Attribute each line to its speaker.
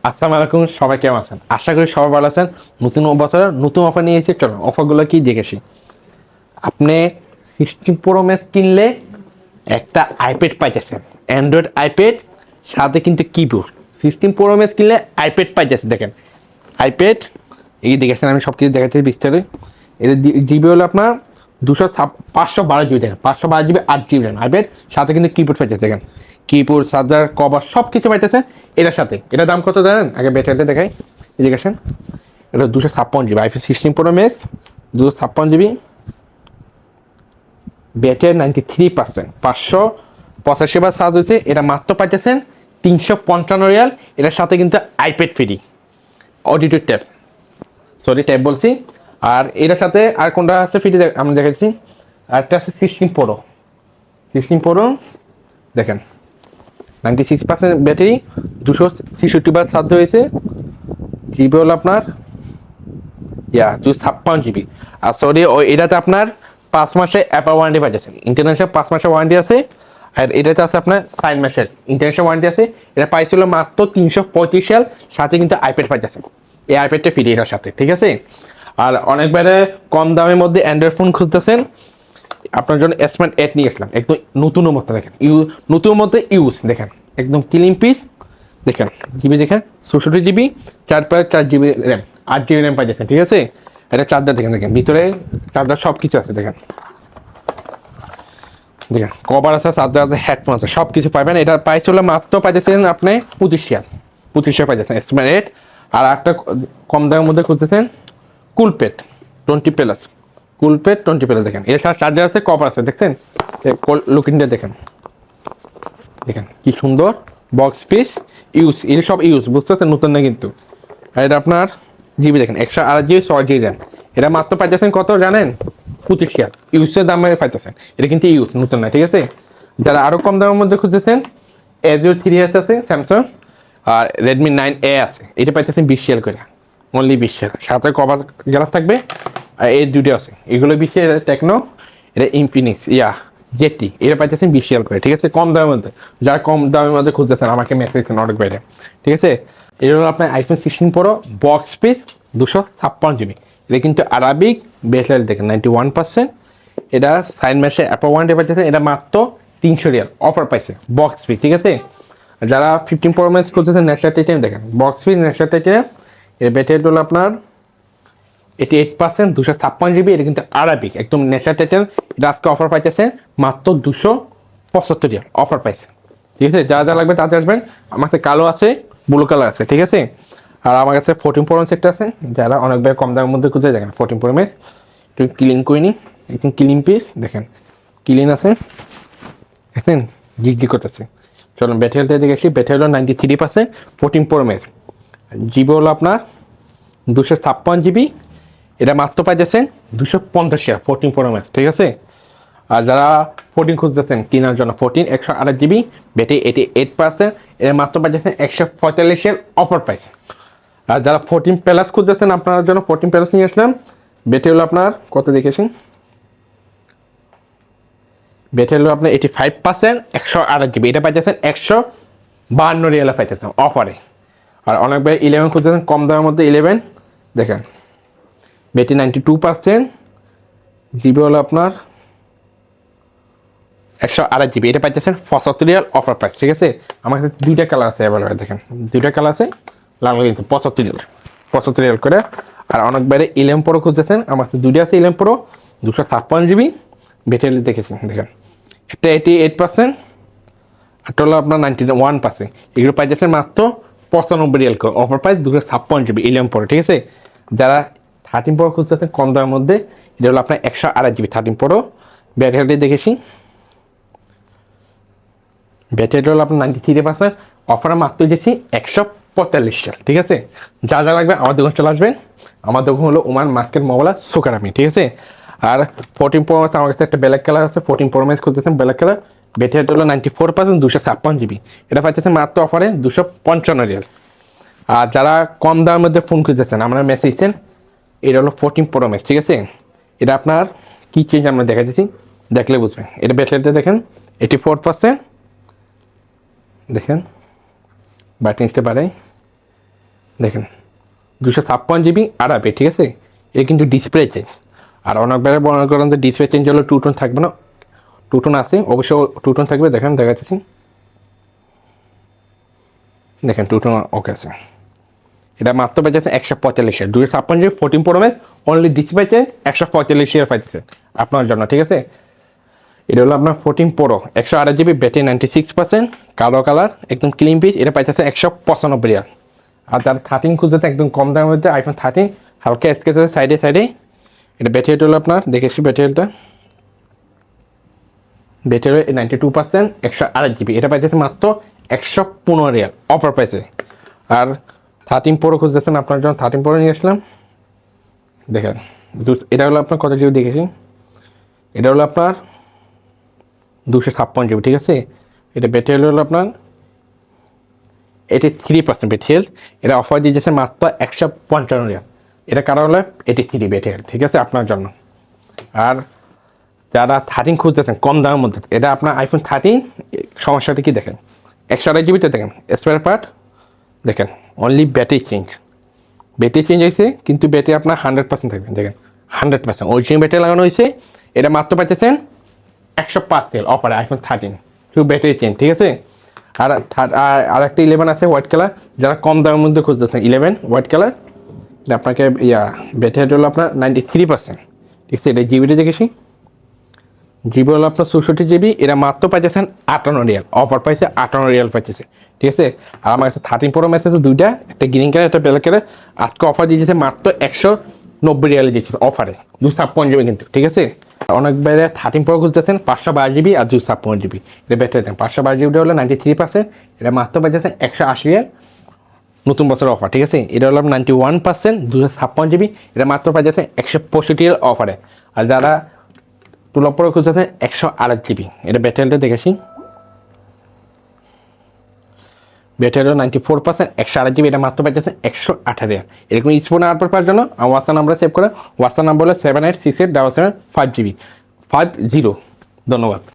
Speaker 1: আসসালামু আলাইকুম, সবাই কেমন আছেন? আশা করি সবাই ভালো আছেন। নতুন বছরের নতুন অফার নিয়ে এসেছি। চলো অফারগুলো কি দেখেছি। আপনি 16 Pro Max কিনলে একটা আইপ্যাড পাইতেছেন, অ্যান্ড্রয়েড আইপ্যাড, সাথে কিন্তু কিবোর্ড। 16 Pro Max কিনলে আইপ্যাড পাইতেছেন। দেখেন আইপ্যাড, এই দেখেছেন, আমি সব কিছু দেখাচ্ছি বিস্তারিত। এদের জিবি হলো আপনার 512 জিবি। দেখেন 512 জিবি, 8 জিবি র্যাম আইপ্যাড, সাথে কিন্তু কিবোর্ড পাইতেছে। দেখেন কিবোর্ড, চার্জার, কভার সব কিছু পাইতেছেন এটার সাথে। এটার দাম কত জানেন? আগে ব্যাটারিটা দেখাই। এদিকে আসেন। এটা 256 GB iPhone 16 Pro Max, 256 GB, battery 93%, 585 charge হয়েছে। এটা মাত্র পাইতেছেন 355 রিয়াল। এটার সাথে কিন্তু iPad free, auditor tab, sorry tab বলছি। আর এটার সাথে আর কোনটা আছে ফ্রি আমি দেখাচ্ছি। আরেকটা আছে 16 Pro দেখেন 96% ব্যাটারি, 266 বার চার্জ হয়েছে। জিবি হলো আপনার 256 জিবি। আর সরি এটাতে আপনার 5 মাসের অ্যাপল ওয়ারেন্টি পাচ্ছেন। ইন্টারন্যাশনাল 5 মাসের ওয়ারেন্টি আছে। আর এটাতে আছে আপনার 5 মাসের ইন্টারন্যাশনাল ওয়ারেন্টি আছে। এটা পাইছিল মাত্র 335 রিয়াল, সাথে কিন্তু আইপ্যাড পাচ্ছেন। এই আইপ্যাডটা ফ্রি এটার সাথে, ঠিক আছে। আর অনেকবারে কম দামের মধ্যে অ্যান্ড্রয়েড ফোন খুঁজতেছেন, আপনার জন্য S8 নিয়ে আসলাম। একদম নতুনের মধ্যে দেখেন, নতুন মধ্যে ইউজ দেখেন, একদম ক্লিন পিস। দেখেন জিবি, দেখেন 64 GB, 4.4 GB RAM, 8 GB RAM পাইতেছেন, ঠিক আছে। এটা চার্জার দেখেন, দেখেন ভিতরে চার্জার সব কিছু আছে। দেখেন দেখেন কভার আছে, চার্জার আছে, হেডফোন আছে, সব কিছু পাইবেন। এটার প্রাইস হলো মাত্র পাইতেছেন আপনি 25 রিয়াল। 25 পাইতেছেন S8। আর একটা কম দামের মধ্যে খুঁজতেছেন কুলপেড 20 প্লাস, কুলপেড 20 প্লাস। দেখেন এর সাথে চার্জার আছে, কভার আছে, দেখছেন লুকিংটা দেখেন, দেখেন কি সুন্দর বক্স পিস। ইউজ এর সব ইউজ, বুঝতে পারছেন, নতুন না কিন্তু। আর এটা আপনার জিবি দেখেন 128 জিবি, 6 জিবি র্যাম। এটা মাত্র পাইতেছেন কত জানেন? 25 রিয়াল। ইউজের দামে পাইতেছেন। এটা কিন্তু ইউজ, নতুন না, ঠিক আছে। যারা আরো কম দামের মধ্যে খুঁজতেছেন, A03s আছে স্যামসাং, আর Redmi 9A আছে। এটা পাইতেছেন 20 রিয়াল করে, অনলি 20 রিয়াল। সাথে কভার গ্লাস থাকবে। আর এর দুটো আছে, এগুলো 20 রিয়াল। টেকনো, এটা ইনফিনিক্স জেটি, এটা পাইতেছেন 20 রিয়াল করে, ঠিক আছে, কম দামের মধ্যে। যারা কম দামের মধ্যে খুঁজতেছেন আমাকে মেসেজ অনেক বাইরে, ঠিক আছে। এটা হলো আপনার iPhone 16 Pro box piece, 256 GB. এটা কিন্তু আরাবিক ব্যাটারি দেখেন 91%। এটা 5 মাসে অ্যাপল ওয়ারেন্টি পাইতেছেন। এটা মাত্র 300 রিয়াল অফার পাইছে বক্স পিস, ঠিক আছে। যারা 15 Pro Max খুঁজতেছেন ন্যাশনাল টাইটেনিয়াম দেখেন বক্স পিস, ন্যাশনাল টাইটেনিয়াম। এর ব্যাটারি হলো আপনার 88%, 256 জিবি। এটা কিন্তু আরাবিক একদম ন্যাশনাল টাইটেনিয়াম। এটা আজকে অফার পাইতেছে মাত্র 275 রিয়াল অফার পাইছে, ঠিক আছে। যা যা লাগবে তাতে আসবেন। আমার কাছে কালো আছে, ব্লু কালার আছে, ঠিক আছে। আর আমার কাছে 14 Pro Max একটা আছে। যারা অনেকবার কম দামের মধ্যে খুঁজে দেখেন 14 Pro Max একটু ক্লিন করে নিই, একদম ক্লিন পিস দেখেন, ক্লিন আছে, দেখেন জিগজি করতেছে। চলুন ব্যাটারিটা দেখে আসি। ব্যাটারি হলো 93%, 14 Pro Max। জিবি হলো আপনার 256 জিবি। এটা মাত্র পাইতেছেন 250 রিয়াল 14 Pro Max, ঠিক আছে। আর যারা 14 খুঁজতেছেন কেনার জন্য, 128 জিবি, ব্যাটারি 88%, এর মাত্র পাইতেছেন 145 অফার প্রাইস। আর যারা 14 প্লাস খুঁজতেছেন আপনার জন্য 14 প্লাস নিয়ে আসলাম। ব্যাটারি হলো আপনার কত দেখেছেন, ব্যাটারি হলো আপনার 85%, 128 জিবি। এটা পাইতেছেন 152 রিয়ালে পাইতেছেন অফারে। আর অনেকবার 11 খুঁজতেছেন কম দামের মধ্যে, 11 দেখেন ব্যাটারি 92%, জিবি হলো আপনার 128 জিবি। এটা পাইতেছেন 75 রিয়াল অফার প্রাইস, ঠিক আছে। আমার কাছে দুইটা কালার আছে অ্যাভেলেবেল, দেখেন দুইটা কালার আছে, লাগলে কিন্তু 75 রিয়াল করে। আর অনেক বাইরে 11 Pro খুঁজতেছেন, আমার কাছে দুইটা আছে 11 Pro, 256 জিবি। ব্যাটারি দেখেছেন দেখেন, একটা 88%, একটা হলো আপনার 91%। এগুলো পাইতেছেন মাত্র 95 রিয়াল করে অফার প্রাইস, 256 জিবি 11 Pro, ঠিক আছে। যারা 13 Pro খুঁজতেছেন কম দামের মধ্যে, এটা হলো আপনার 128 জিবি 13 Pro। ব্যাটারি দেখেছি, ব্যাটারি হলো আপনার 93%, অফারে মাত্র দিয়েছি 145 রিয়াল, ঠিক আছে। যা যা লাগবে আমার দোকান চলে আসবেন। আমার দোকান হলো ওমান মার্কেট মোবাইল সুকারামি, ঠিক আছে। আর 14 Pro Max আমার কাছে একটা ব্ল্যাক কালার আছে, 14 Pro Max খুঁজতেছেন ব্ল্যাক কালার। ব্যাটারি হলো 94%, 256 জিবি। এটা পাচ্ছেন মাত্র অফারে 255 রিয়াল। আর যারা কম দামের মধ্যে ফোন খুঁজতেছেন আমরা মেসেজ দিচ্ছেন, এটা হলো 14 Pro Max, ঠিক আছে। এটা আপনার কি চেঞ্জ আমরা দেখাচ্ছি, দেখলে বুঝবেন। এটা ব্যাটারিতে দেখেন 84%, দেখেন ব্রাইটনেসটা বাড়াই, দেখেন 256 জিবি আড়াবে, ঠিক আছে। এ কিন্তু ডিসপ্লে চেঞ্জ, আর অনেকবারে মনে করেন যে ডিসপ্লে চেঞ্জ হলে টুটন থাকবে না, টুটন আছে অবশ্য, টুটন থাকবে। দেখেন দেখাচ্ছি, দেখেন টুটন ওকে আছে। এটা মাত্র পাইতেছে 145 256 14 Pro Max, only display change 145 পাইতেছে আপনার জন্য, ঠিক আছে। এটা হলো আপনার 14 Pro, 128 জিবি ব্যাটারি, 96%, কালো কালার, একদম ক্লিন পিস। এটা পাইতেছে 195 আর যার 13 খুঁজতে একদম কম দামের মধ্যে আইফোন 13 হালকা স্কেচ আছে সাইডে সাইডে। এটা ব্যাটারিটা হলো আপনার দেখেছি, ব্যাটারিটা 92%, 128 জিবি। এটা পাইতেছে মাত্র 115 অফার পাইছে। আর 13 Pro খুঁজতেছেন আপনার জন্য 13 Pro নিয়ে আসলাম। দেখেন এটা হলো আপনার কত জিবি দেখেছি, এটা হলো আপনার 256 জিবি, ঠিক আছে। এটা ব্যাটারি হলো আপনার 83% ব্যাটারি হেলথ। এটা অফার দিয়েছে মাত্র 155। এটা কারণ হলো 83 ব্যাটারি হেলথ, ঠিক আছে আপনার জন্য। আর যারা 13 খুঁজতেছেন কম দামের মধ্যে, এটা আপনার আইফোন 13 সমস্যাটা কি দেখেন, 128 জিবিতে দেখেন স্পেয়ার পার্ট, দেখেন only battery change, battery change হয়েছে কিন্তু ব্যাটারি আপনার 100% থাকবে। দেখেন 100% অরিজিনাল ব্যাটারি লাগানো হয়েছে। এটা মাত্র পাইতেছেন 105 অফারে আইফোন 13 শুধু ব্যাটারি চেঞ্জ, ঠিক আছে। আর একটা 11 আছে হোয়াইট কালার, যারা কম দামের মধ্যে খুঁজতেছেন 11 হোয়াইট কালার, আপনাকে ব্যাটারি হলো আপনার 93%, ঠিক আছে। এটা জিবিটা দেখেছি, জিবি হলো আপনার 64 জিবি। এটা মাত্র পাইতেছেন 58 অফার পাইছে, 58 পাইতেছে, ঠিক আছে। আর আমার কাছে 13 Pro Max আছে দুইটা, একটা গ্রিন কালার একটা ব্ল্যাক কালার। আজকে অফার দিয়েছে মাত্র 190 দিয়েছে অফারে, 256 জিবি কিন্তু, ঠিক আছে। অনেক বাইরে 13 Pro খুঁজতেছেন 512 জিবি আর 256 জিবি। এটা ব্যাটারি দেন 512 জিবিটা হলো 93%, এটা মাত্র পাইতেছেন 180 নতুন বছর অফার, ঠিক আছে। এটা হলো 91% 256 জিবি। এটা মাত্র পাইতেছে 165 অফারে। আর যারা 12 Pro খুঁজতেছে 128 জিবি, এটা ব্যাটারিটা দেখেছি, ব্যাটারি 94%, 128 জিবি। এটা মাত্র পাইতেছে 118। এরকম স্পোর্ট নেওয়ার পর পাওয়ার জন্য আমার হোয়াটসঅ্যাপ নাম্বার সেভ করে, হোয়াটসঅ্যাপ নাম্বার হলো 78687775 জিবি 50। ধন্যবাদ।